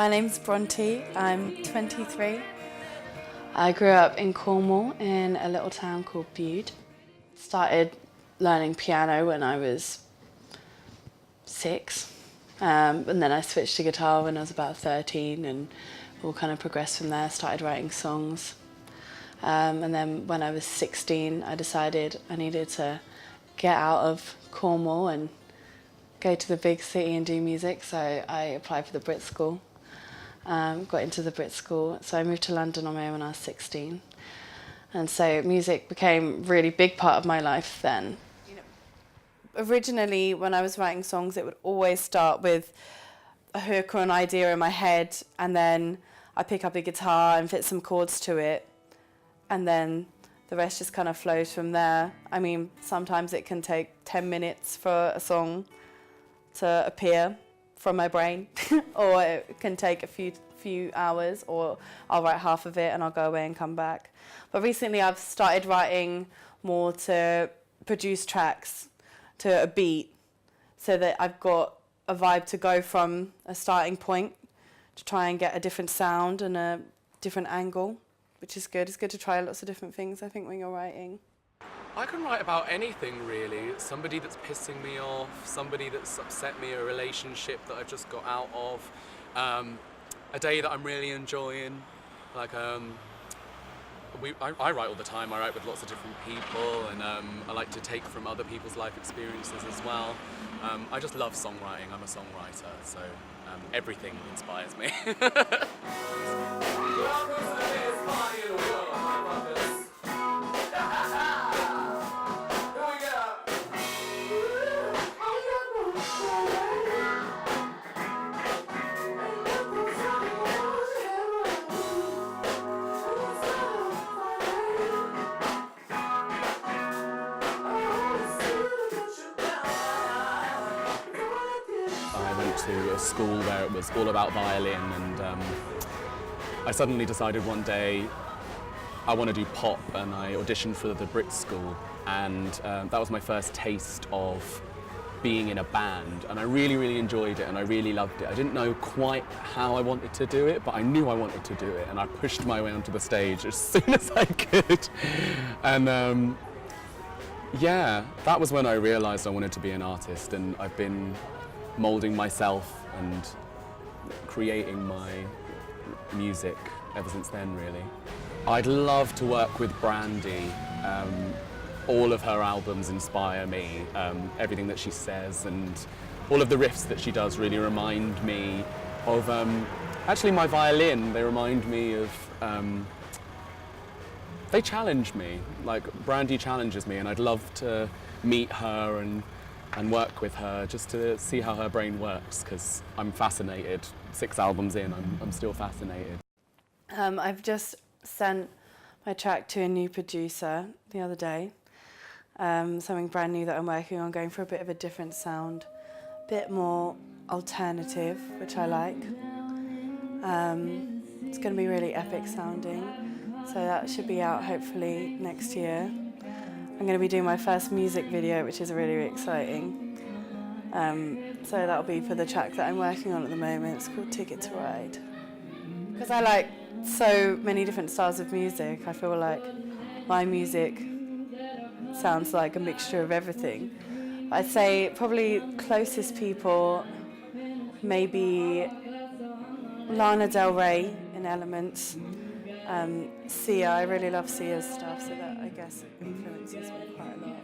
My name's Bronte, I'm 23. I grew up in Cornwall in a little town called Bude. Started learning piano when I was 6, and then I switched to guitar when I was about 13 and all kind of progressed from there, started writing songs. And then when I was 16 I decided I needed to get out of Cornwall and go to the big city and do music, so I applied for the Brit School. Got into the Brit School, so I moved to London on my own when I was 16. And so music became a really big part of my life then. Originally, when I was writing songs, it would always start with a hook or an idea in my head, and then I'd pick up a guitar and fit some chords to it, and then the rest just kind of flows from there. I mean, sometimes it can take 10 minutes for a song to appear from my brain, or it can take a few hours, or I'll write half of it and I'll go away and come back. But recently I've started writing more to produce tracks to a beat, so that I've got a vibe to go from a starting point to try and get a different sound and a different angle, which is good. It's good to try lots of different things, I think, when you're writing. I can write about anything, really. Somebody that's pissing me off, somebody that's upset me, a relationship that I've just got out of, a day that I'm really enjoying. Like, I write all the time. I write with lots of different people, and I like to take from other people's life experiences as well. I just love songwriting. I'm a songwriter, so everything inspires me. I went to a school where it was all about violin, and I suddenly decided one day I want to do pop, and I auditioned for the Brit School, and that was my first taste of being in a band, and I really, really enjoyed it, and I really loved it. I didn't know quite how I wanted to do it, but I knew I wanted to do it, and I pushed my way onto the stage as soon as I could. And yeah, that was when I realised I wanted to be an artist, and I've been moulding myself and creating my music ever since then, really. I'd love to work with Brandy. All of her albums inspire me. Everything that she says and all of the riffs that she does really remind me of, actually my violin, they remind me of, they challenge me. Like, Brandy challenges me, and I'd love to meet her and work with her just to see how her brain works, because I'm fascinated. 6 albums in, I'm still fascinated. I've just sent my track to a new producer the other day. Something brand new that I'm working on, going for a bit of a different sound, a bit more alternative, which I like. It's going to be really epic sounding, so that should be out hopefully next year. I'm going to be doing my first music video, which is really, really exciting. So that'll be for the track that I'm working on at the moment. It's called Ticket to Ride. Because I like so many different styles of music, I feel like my music sounds like a mixture of everything. I'd say probably closest people, maybe Lana Del Rey in elements. Sia, I really love Sia's stuff, so that I guess influences me quite a lot.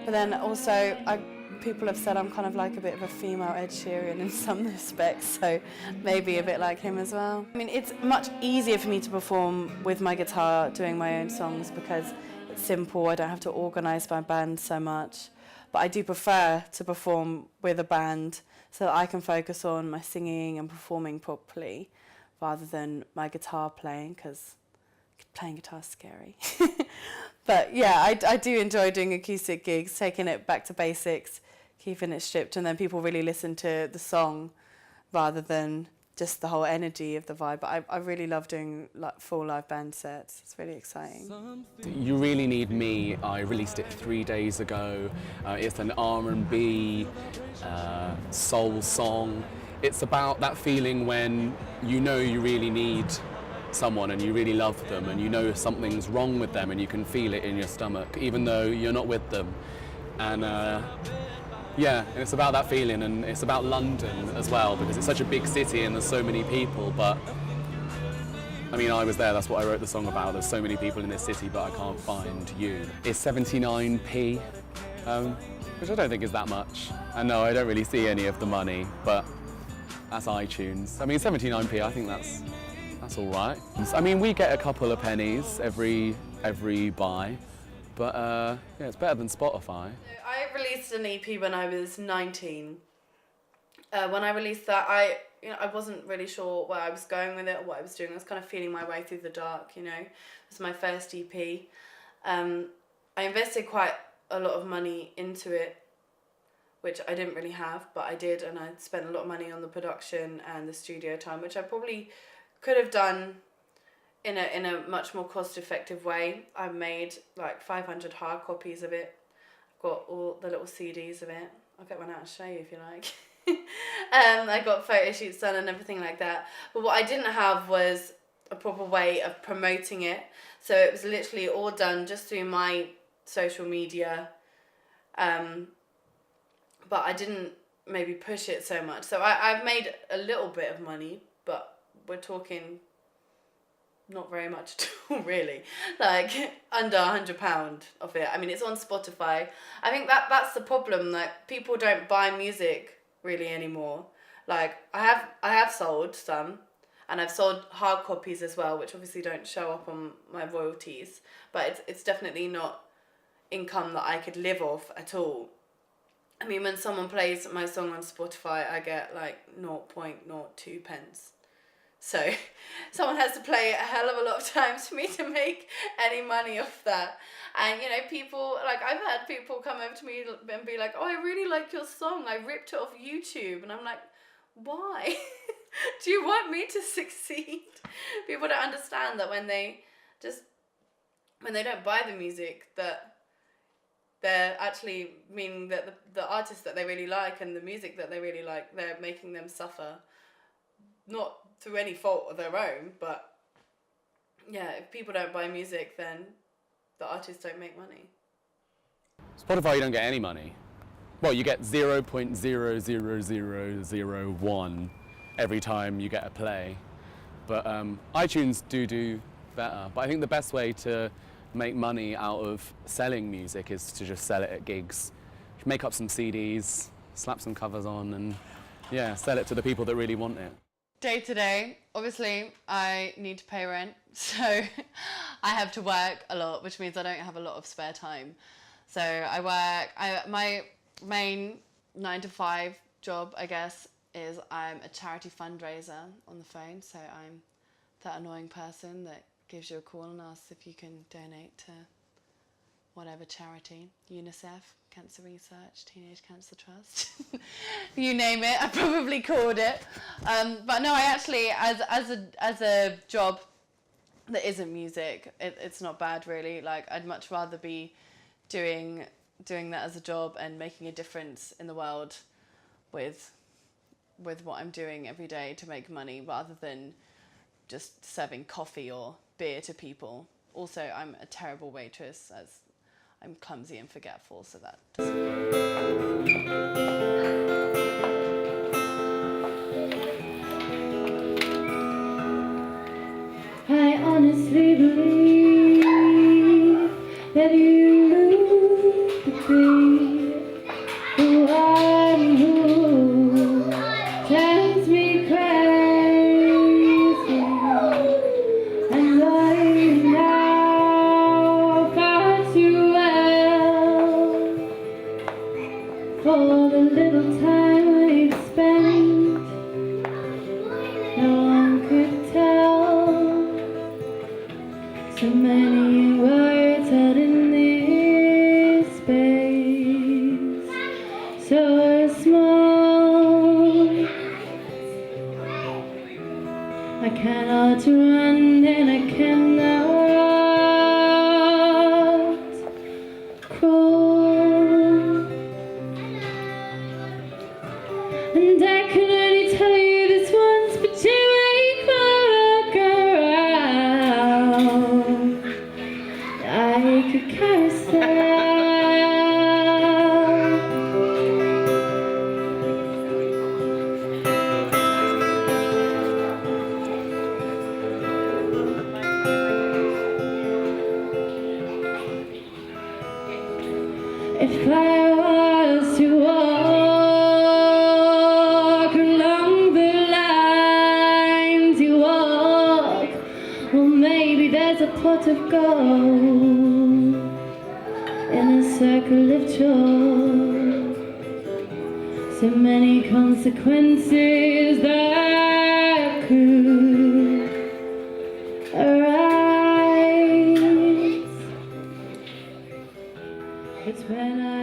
But then also, people have said I'm kind of like a bit of a female Ed Sheeran in some respects, so maybe a bit like him as well. I mean, it's much easier for me to perform with my guitar doing my own songs because it's simple, I don't have to organise my band so much. But I do prefer to perform with a band so that I can focus on my singing and performing properly rather than my guitar playing, because playing guitar is scary. But yeah, I do enjoy doing acoustic gigs, taking it back to basics, keeping it stripped, and then people really listen to the song rather than just the whole energy of the vibe. But I really love doing like full live band sets. It's really exciting. You Really Need Me, I released it 3 days ago. It's an R&B soul song. It's about that feeling when you know you really need someone and you really love them and you know something's wrong with them and you can feel it in your stomach even though you're not with them. And yeah, it's about that feeling, and it's about London as well because it's such a big city and there's so many people, but I mean, I was there, that's what I wrote the song about. There's so many people in this city, but I can't find you. It's 79p, which I don't think is that much. And no, I don't really see any of the money, but that's iTunes. I mean, 79p, I think that's all right. I mean, we get a couple of pennies every buy, but yeah, it's better than Spotify. I released an EP when I was 19. When I released that, I wasn't really sure where I was going with it or what I was doing. I was kind of feeling my way through the dark, you know. It was my first EP. I invested quite a lot of money into it, which I didn't really have, but I did, and I spent a lot of money on the production and the studio time, which I probably could have done in a much more cost-effective way. I made like 500 hard copies of it. I've got all the little CDs of it. I'll get one out and show you if you like. I got photo shoots done and everything like that. But what I didn't have was a proper way of promoting it. So it was literally all done just through my social media. But I didn't maybe push it so much. So I've made a little bit of money, but we're talking not very much at all, really. Like under £100 of it. I mean, it's on Spotify. I think that's the problem. Like, people don't buy music really anymore. Like, I have sold some, and I've sold hard copies as well, which obviously don't show up on my royalties. But it's definitely not income that I could live off at all. I mean, when someone plays my song on Spotify, I get like 0.02 pence. So someone has to play it a hell of a lot of times for me to make any money off that. And, you know, people, like, I've had people come over to me and be like, oh, I really like your song. I ripped it off YouTube. And I'm like, why? Do you want me to succeed? People don't understand that when they don't buy the music, that they're actually meaning that the artist that they really like and the music that they really like, they're making them suffer. Not through any fault of their own, but yeah, if people don't buy music, then the artists don't make money. Spotify, you don't get any money. Well, you get 0.00001 every time you get a play. But iTunes do better. But I think the best way to make money out of selling music is to just sell it at gigs. Make up some CDs, slap some covers on, and yeah, sell it to the people that really want it. Day to day, obviously, I need to pay rent, so I have to work a lot, which means I don't have a lot of spare time. So my main 9-to-5 job, I guess, is I'm a charity fundraiser on the phone. So I'm that annoying person that gives you a call and asks if you can donate to whatever charity, UNICEF, Cancer Research, Teenage Cancer Trust, you name it, I probably called it. But no, I actually, as a job that isn't music, it's not bad really. Like, I'd much rather be doing that as a job and making a difference in the world with what I'm doing every day to make money, rather than just serving coffee or beer to people. Also, I'm a terrible waitress, as I'm clumsy and forgetful, so that I honestly believe that you could be the one who drives me crazy, and I now got you well for the little time we've spent. No one could tell. So many words out in this space, so small. I cannot run and I cannot crawl. And I can only tell you this once, but you make my work around like a carousel. If I was to walk along the lines you walk, well, maybe there's a pot of gold in a circle of chalk. So many consequences that could arise. It's when I